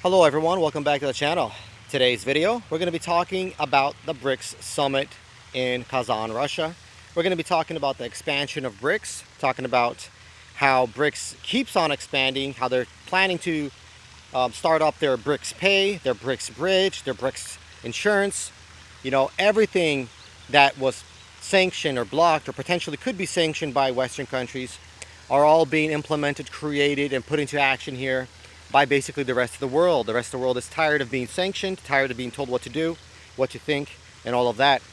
Hello everyone, welcome back to the channel. Today's video, we're going to be talking about the BRICS summit in Kazan, Russia. We're going to be talking about the expansion of BRICS, talking about how BRICS keeps on expanding, how they're planning to start up their BRICS Pay, their BRICS Bridge, their BRICS Insurance. You know, everything that was sanctioned or blocked or potentially could be sanctioned by Western countries are all being implemented, created, and put into action here by basically the rest of the world. The rest of the world is tired of being sanctioned, tired of being told what to do, what to think, and all of that.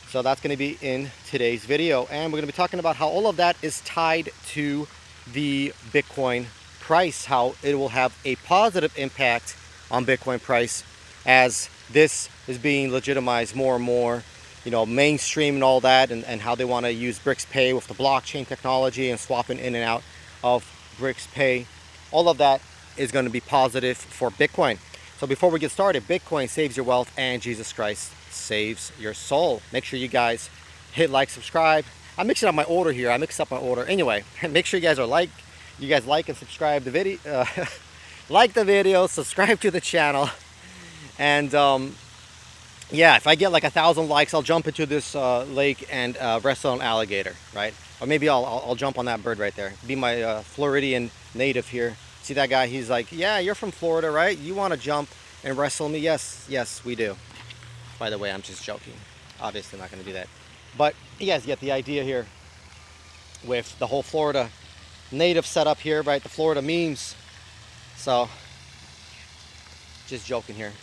So that's going to be in today's video. And we're going to be talking about how all of that is tied to the Bitcoin price, how it will have a positive impact on Bitcoin price as this is being legitimized more and more, you know, mainstream and all that, and how they want to use BRICS Pay with the blockchain technology and swapping in and out of BRICS Pay. All of that is going to be positive for Bitcoin. So before we get started, Bitcoin saves your wealth and Jesus Christ saves your soul. Make sure you guys hit like, subscribe. I'm mixing up my order here. I mixed up my order. Anyway, make sure you guys like and subscribe the video, like the video, subscribe to the channel, and yeah, if I get like 1,000 likes, I'll jump into this lake and wrestle an alligator, right? Or maybe I'll jump on that bird right there. Be my Floridian native here. See that guy? He's like, yeah, you're from Florida, right? You want to jump and wrestle me? Yes, we do. By the way, I'm just joking. Obviously not going to do that. But you guys get the idea here with the whole Florida native setup here, right? The Florida memes. So, just joking here.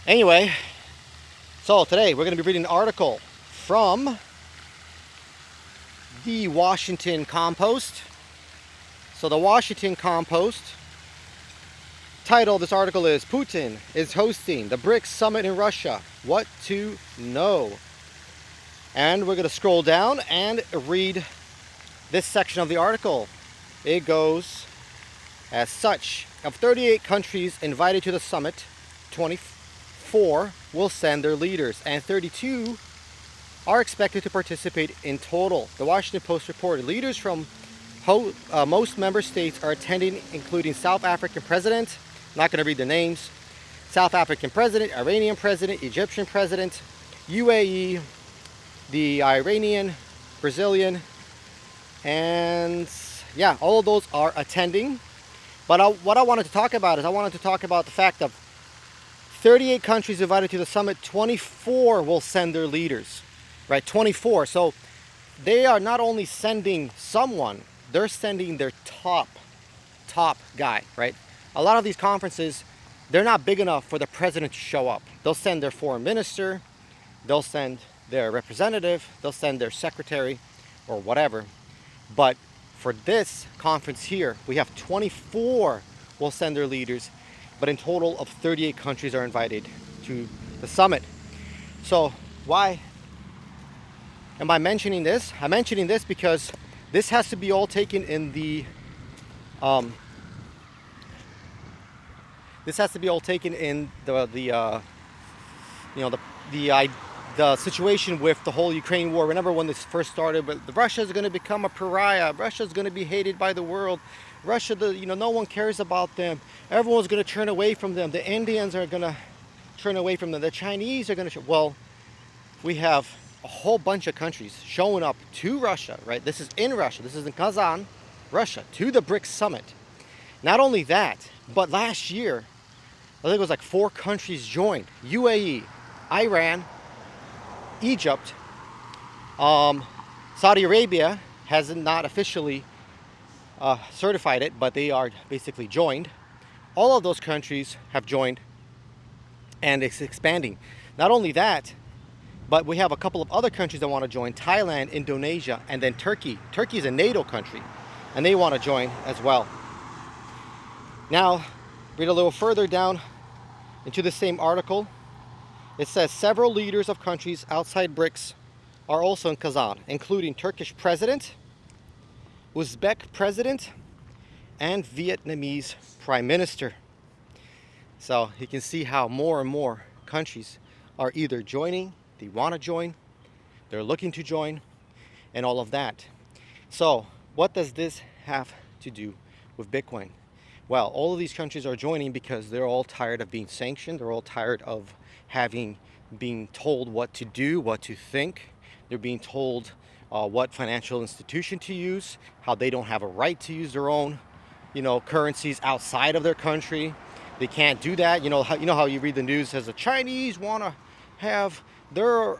Anyway, so today we're going to be reading an article from the Washington Compost. So the Washington Compost, title of this article is Putin is hosting the BRICS summit in Russia. What to know? And we're going to scroll down and read this section of the article. It goes as such. Of 38 countries invited to the summit, 24 will send their leaders and 32 are expected to participate in total. The Washington Post reported leaders from most member states are attending, including South African president, not going to read the names, South African president, Iranian president, Egyptian president, UAE, the Iranian, Brazilian, and yeah, all of those are attending. But what I wanted to talk about is I wanted to talk about the fact of 38 countries invited to the summit, 24 will send their leaders, right? 24. So they are not only sending someone, they're sending their top guy, right? A lot of these conferences, they're not big enough for the president to show up. They'll send their foreign minister, they'll send their representative, they'll send their secretary or whatever. But for this conference here, we have 24 will send their leaders, but in total of 38 countries are invited to the summit. So why am I mentioning this? I'm mentioning this because this has to be all taken in the the situation with the whole Ukraine war. Remember when this first started, but Russia is going to become a pariah. Russia is going to be hated by the world. Russia, no one cares about them. Everyone's going to turn away from them. The Indians are going to turn away from them. The Chinese are going to. Well, we have a whole bunch of countries showing up to Russia, right? This is in Russia. This is in Kazan, Russia, to the BRICS summit. Not only that, but last year, I think it was like 4 countries joined. UAE, Iran, Egypt, Saudi Arabia has not officially certified it, but they are basically joined. All of those countries have joined, and it's expanding. Not only that, but we have a couple of other countries that want to join: Thailand, Indonesia, and then Turkey. Turkey is a NATO country, and they want to join as well. Now, read a little further down into the same article. It says several leaders of countries outside BRICS are also in Kazan, including Turkish president, Uzbek president, and Vietnamese prime minister. So you can see how more and more countries are either joining, they want to join, they're looking to join, and all of that. So what does this have to do with Bitcoin? Well, all of these countries are joining because they're all tired of being sanctioned. They're all tired of being told what to do, what to think. They're being told what financial institution to use, how they don't have a right to use their own, currencies outside of their country. They can't do that. You know how you read the news says the Chinese want to have their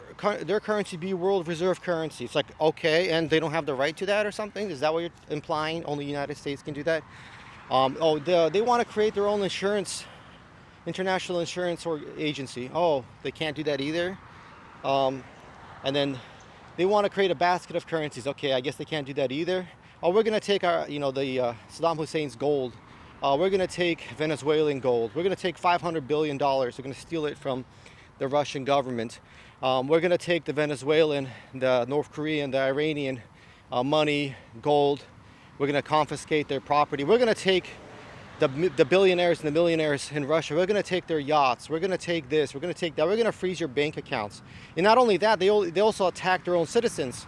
currency be world reserve currency. It's like, okay, and they don't have the right to that or something? Is that what you're implying? Only the United States can do that? They want to create their own international insurance or agency. Oh, they can't do that either. And then they want to create a basket of currencies. Okay, I guess they can't do that either. Oh, we're going to take our, Saddam Hussein's gold. We're going to take Venezuelan gold. We're going to take $500 billion. We're going to steal it from the Russian government. We're going to take the Venezuelan, the North Korean, the Iranian money, gold. We're going to confiscate their property. We're going to take the billionaires and the millionaires in Russia. We're going to take their yachts. We're going to take this. We're going to take that. We're going to freeze your bank accounts. And not only that, they also attack their own citizens.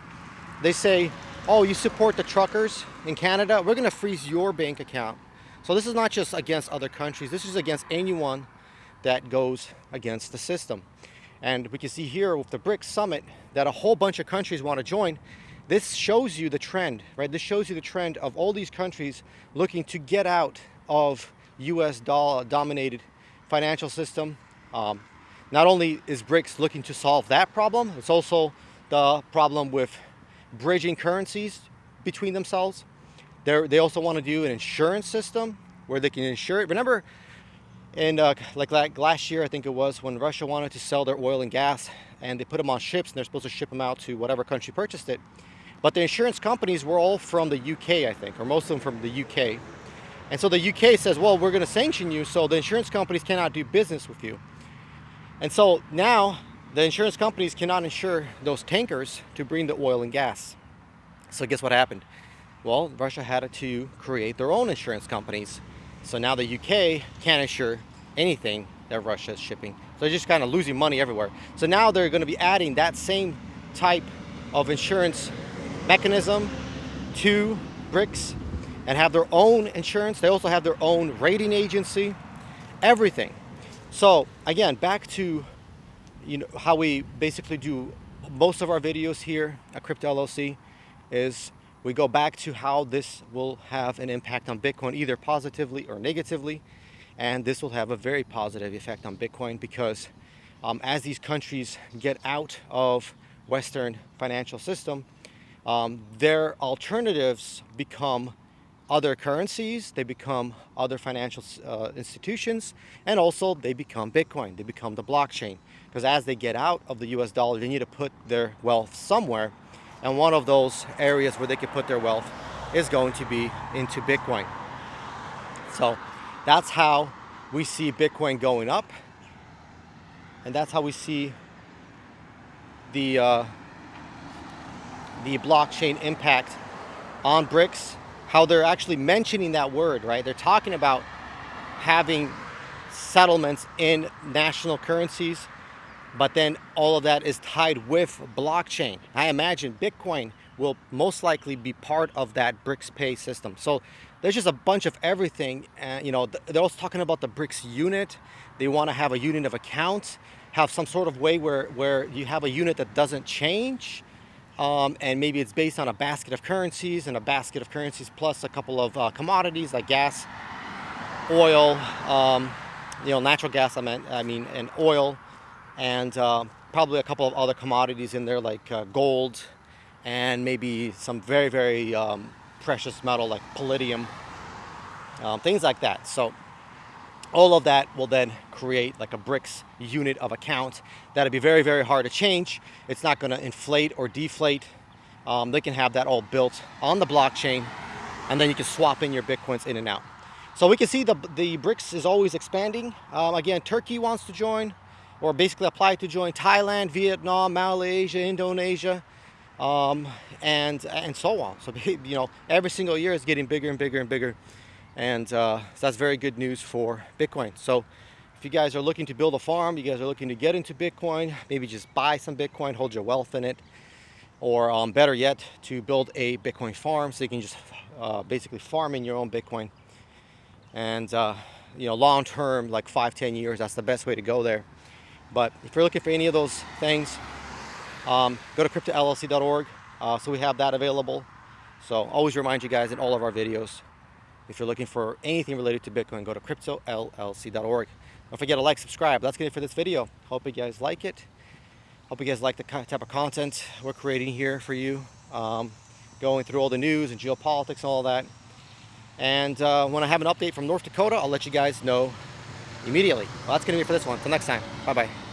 They say, oh, you support the truckers in Canada? We're going to freeze your bank account. So this is not just against other countries. This is against anyone that goes against the system. And we can see here with the BRICS summit that a whole bunch of countries want to join. This shows you the trend, right? This shows you the trend of all these countries looking to get out of US dollar dominated financial system. Not only is BRICS looking to solve that problem, it's also the problem with bridging currencies between themselves. They also want to do an insurance system where they can insure it. Remember, in like last year, I think it was, when Russia wanted to sell their oil and gas, and they put them on ships, and they're supposed to ship them out to whatever country purchased it. But the insurance companies were all from the UK, I think, or most of them from the UK. And so the UK says, well, we're going to sanction you, so the insurance companies cannot do business with you. And so now the insurance companies cannot insure those tankers to bring the oil and gas. So guess what happened? Well, Russia had to create their own insurance companies. So now the UK can't insure anything that Russia is shipping. So they're just kind of losing money everywhere. So now they're going to be adding that same type of insurance mechanism to BRICS and have their own insurance. They also have their own rating agency, everything. So again, back to how we basically do most of our videos here at Crypto LLC is we go back to how this will have an impact on Bitcoin, either positively or negatively. And this will have a very positive effect on Bitcoin because as these countries get out of Western financial system, their alternatives become other currencies, they become other financial institutions, and also they become Bitcoin, they become the blockchain. Because as they get out of the US dollar, they need to put their wealth somewhere. And one of those areas where they can put their wealth is going to be into Bitcoin. So that's how we see Bitcoin going up. And that's how we see the blockchain impact on BRICS. How they're actually mentioning that word, right? They're talking about having settlements in national currencies, but then all of that is tied with blockchain. I imagine Bitcoin will most likely be part of that BRICS Pay system. So there's just a bunch of everything. They're also talking about the BRICS unit. They want to have a unit of accounts, have some sort of way where you have a unit that doesn't change. And maybe it's based on a basket of currencies, and a basket of currencies plus a couple of commodities like gas, oil, natural gas, and oil, and probably a couple of other commodities in there like gold, and maybe some very, very precious metal like palladium, things like that. So all of that will then create like a BRICS unit of account that'll be very, very hard to change. It's not going to inflate or deflate. They can have that all built on the blockchain, and then you can swap in your Bitcoins in and out. So we can see the BRICS is always expanding. Again, Turkey wants to join, or basically apply to join. Thailand, Vietnam, Malaysia, Indonesia, and so on. So every single year is getting bigger and bigger and bigger. And so that's very good news for Bitcoin. So if you guys are looking to build a farm, you guys are looking to get into Bitcoin, maybe just buy some Bitcoin, hold your wealth in it, or better yet, to build a Bitcoin farm so you can just basically farm in your own Bitcoin. And you know, long term, like 5-10 years, that's the best way to go there. But if you're looking for any of those things, go to cryptollc.org. So we have that available. So always remind you guys in all of our videos, if you're looking for anything related to Bitcoin, go to cryptollc.org. Don't forget to like, subscribe. That's it for this video. Hope you guys like it. Hope you guys like the type of content we're creating here for you. Going through all the news and geopolitics and all that. And when I have an update from North Dakota, I'll let you guys know immediately. Well, that's going to be it for this one. Until next time. Bye-bye.